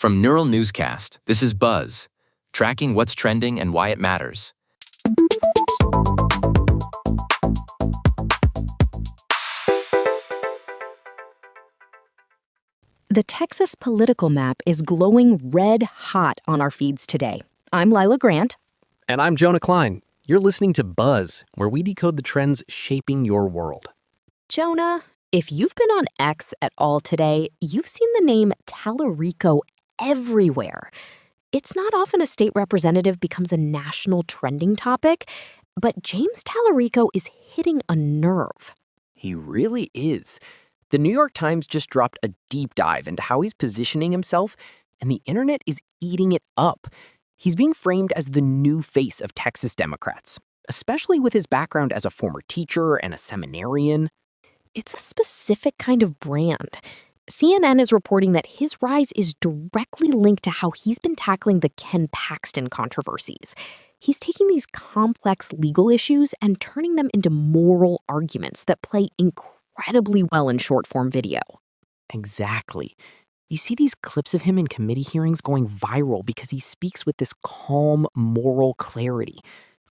From Neural Newscast, this is Buzz, tracking what's trending and why it matters. The Texas political map is glowing red hot on our feeds today. I'm Lila Grant. And I'm Jonah Klein. You're listening to Buzz, where we decode the trends shaping your world. Jonah, if you've been on X at all today, you've seen the name Talarico everywhere. It's not often a state representative becomes a national trending topic, but James Talarico is hitting a nerve. He really is. The New York Times just dropped a deep dive into how he's positioning himself, and the internet is eating it up. He's being framed as the new face of Texas Democrats, especially with his background as a former teacher and a seminarian. It's a specific kind of brand. CNN is reporting that his rise is directly linked to how he's been tackling the Ken Paxton controversies. He's taking these complex legal issues and turning them into moral arguments that play incredibly well in short-form video. Exactly. You see these clips of him in committee hearings going viral because he speaks with this calm, moral clarity.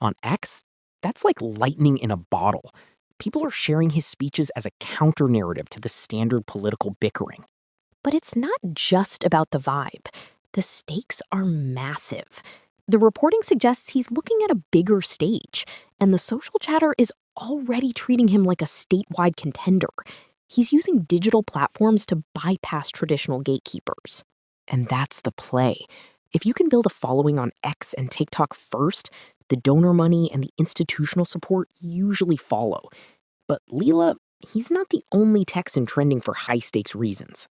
On X, that's like lightning in a bottle. People are sharing his speeches as a counter-narrative to the standard political bickering. But it's not just about the vibe. The stakes are massive. The reporting suggests he's looking at a bigger stage, and the social chatter is already treating him like a statewide contender. He's using digital platforms to bypass traditional gatekeepers. And that's the play. If you can build a following on X and TikTok first, the donor money and the institutional support usually follow. But Leela, he's not the only Texan trending for high-stakes reasons.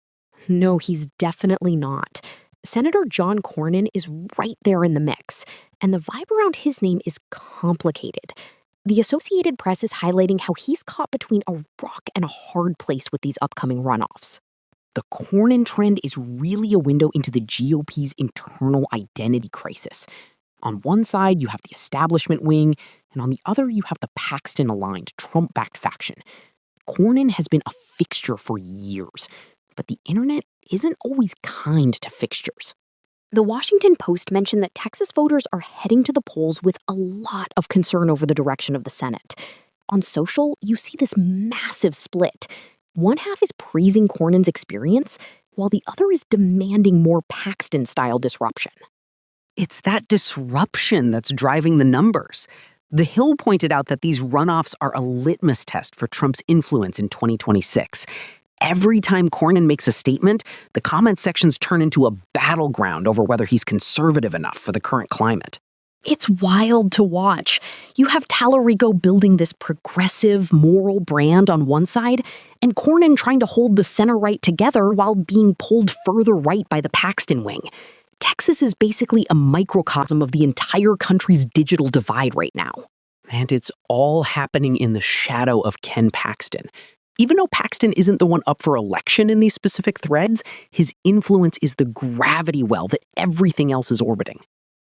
No, he's definitely not. Senator John Cornyn is right there in the mix, and the vibe around his name is complicated. The Associated Press is highlighting how he's caught between a rock and a hard place with these upcoming runoffs. The Cornyn trend is really a window into the GOP's internal identity crisis. On one side, you have the establishment wing, and on the other, you have the Paxton-aligned, Trump-backed faction. Cornyn has been a fixture for years, but the internet isn't always kind to fixtures. The Washington Post mentioned that Texas voters are heading to the polls with a lot of concern over the direction of the Senate. On social, you see this massive split. One half is praising Cornyn's experience, while the other is demanding more Paxton-style disruption. It's that disruption that's driving the numbers. The Hill pointed out that these runoffs are a litmus test for Trump's influence in 2026. Every time Cornyn makes a statement, the comment sections turn into a battleground over whether he's conservative enough for the current climate. It's wild to watch. You have Talarico building this progressive, moral brand on one side, and Cornyn trying to hold the center-right together while being pulled further right by the Paxton wing. Texas is basically a microcosm of the entire country's digital divide right now. And it's all happening in the shadow of Ken Paxton. Even though Paxton isn't the one up for election in these specific threads, his influence is the gravity well that everything else is orbiting.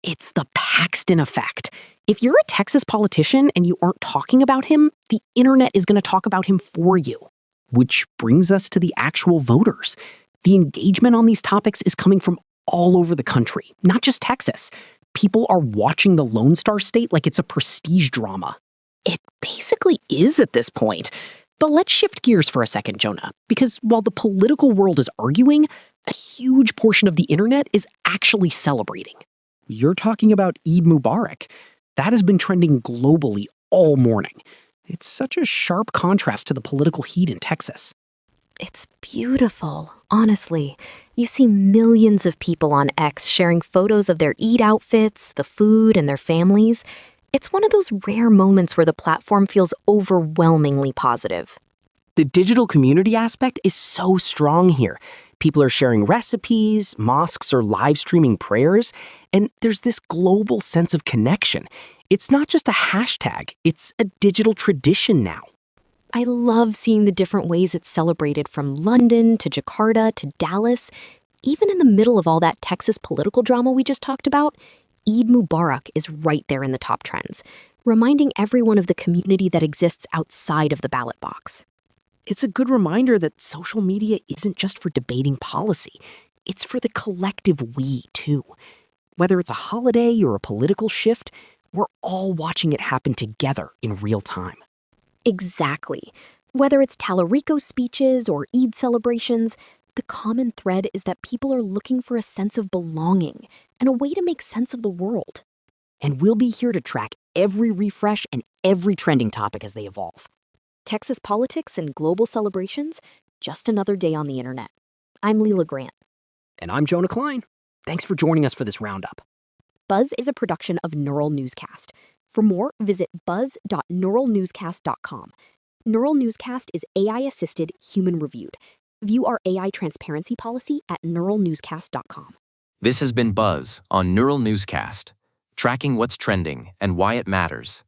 It's the Paxton effect. If you're a Texas politician and you aren't talking about him, the internet is going to talk about him for you. Which brings us to the actual voters. The engagement on these topics is coming from all over the country, not just Texas. People are watching the Lone Star State like it's a prestige drama. It basically is at this point. But let's shift gears for a second, Jonah, because while the political world is arguing, a huge portion of the internet is actually celebrating. You're talking about Eid Mubarak. That has been trending globally all morning. It's such a sharp contrast to the political heat in Texas. It's beautiful, honestly. You see millions of people on X sharing photos of their Eid outfits, the food, and their families. It's one of those rare moments where the platform feels overwhelmingly positive. The digital community aspect is so strong here. People are sharing recipes, mosques are live streaming prayers, and there's this global sense of connection. It's not just a hashtag, it's a digital tradition now. I love seeing the different ways it's celebrated from London to Jakarta to Dallas. Even in the middle of all that Texas political drama we just talked about, Eid Mubarak is right there in the top trends, reminding everyone of the community that exists outside of the ballot box. It's a good reminder that social media isn't just for debating policy. it's for the collective we, too. Whether it's a holiday or a political shift, we're all watching it happen together in real time. Exactly. Whether it's Talarico speeches or Eid celebrations, the common thread is that people are looking for a sense of belonging and a way to make sense of the world. And we'll be here to track every refresh and every trending topic as they evolve. Texas politics and global celebrations, just another day on the internet. I'm Leela Grant. And I'm Jonah Klein. Thanks for joining us for this roundup. Buzz is a production of Neural Newscast. For more, visit buzz.neuralnewscast.com. Neural Newscast is AI-assisted, human-reviewed. View our AI transparency policy at neuralnewscast.com. This has been Buzz on Neural Newscast, tracking what's trending and why it matters.